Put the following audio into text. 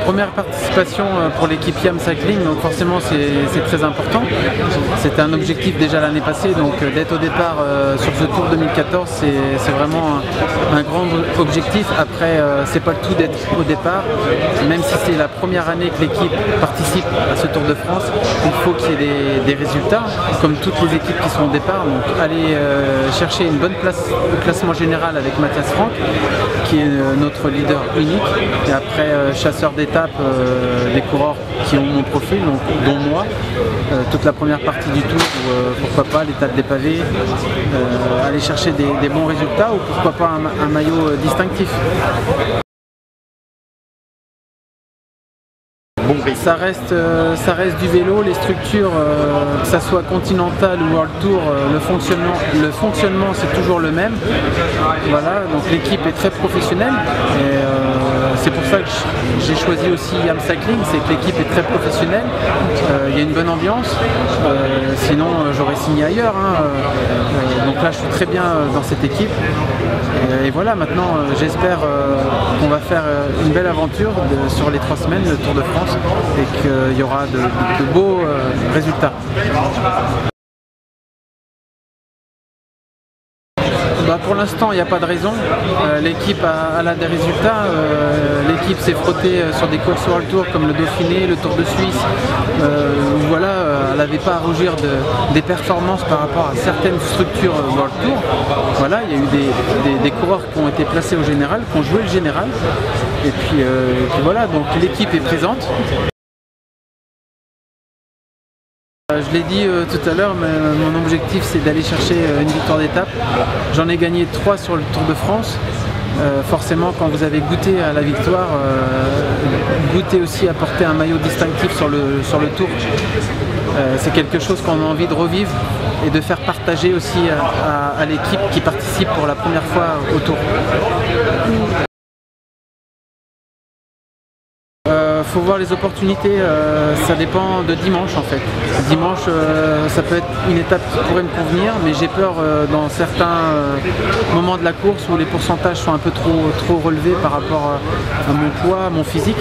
Première participation pour l'équipe YAM Cycling, donc forcément c'est très important. C'était un objectif déjà l'année passée, donc d'être au départ sur ce Tour 2014, c'est vraiment un grand objectif. Après, c'est pas le tout d'être au départ, même si c'est la première année que l'équipe participe à ce Tour de France, il faut qu'il y ait des résultats, comme toutes les équipes qui sont au départ. Donc aller chercher une bonne place au classement général avec Mathias Frank, qui est notre leader unique, et après chasseur d'étape des coureurs qui ont mon profil, donc, dont moi, toute la première partie du tour, pourquoi pas l'étape des pavés, aller chercher des bons résultats, ou pourquoi pas un maillot distinctif. Ça reste du vélo, les structures, que ça soit Continental ou World Tour, le fonctionnement c'est toujours le même. Voilà, donc l'équipe est très professionnelle, et c'est pour ça que j'ai choisi aussi YAM Cycling, c'est que l'équipe est très professionnelle, il y a une bonne ambiance, sinon j'aurais signé ailleurs, donc là je suis très bien dans cette équipe, et voilà, maintenant j'espère qu'on va faire une belle aventure sur les 3 semaines, le Tour de France, et qu'il y aura de beaux résultats. Pour l'instant, il n'y a pas de raison. L'équipe a là des résultats. L'équipe s'est frottée sur des courses World Tour comme le Dauphiné, le Tour de Suisse. Voilà, elle n'avait pas à rougir des performances par rapport à certaines structures World Tour. Voilà, il y a eu des coureurs qui ont été placés au général, qui ont joué le général. Et puis voilà, donc l'équipe est présente. Je l'ai dit tout à l'heure, mais mon objectif c'est d'aller chercher une victoire d'étape. J'en ai gagné 3 sur le Tour de France. Forcément, quand vous avez goûté à la victoire, goûter aussi à porter un maillot distinctif sur le Tour, c'est quelque chose qu'on a envie de revivre et de faire partager aussi à l'équipe qui participe pour la première fois au Tour. Faut voir les opportunités, ça dépend de dimanche en fait. Dimanche, ça peut être une étape qui pourrait me convenir, mais j'ai peur dans certains moments de la course où les pourcentages sont un peu trop relevés par rapport à mon poids, à mon physique.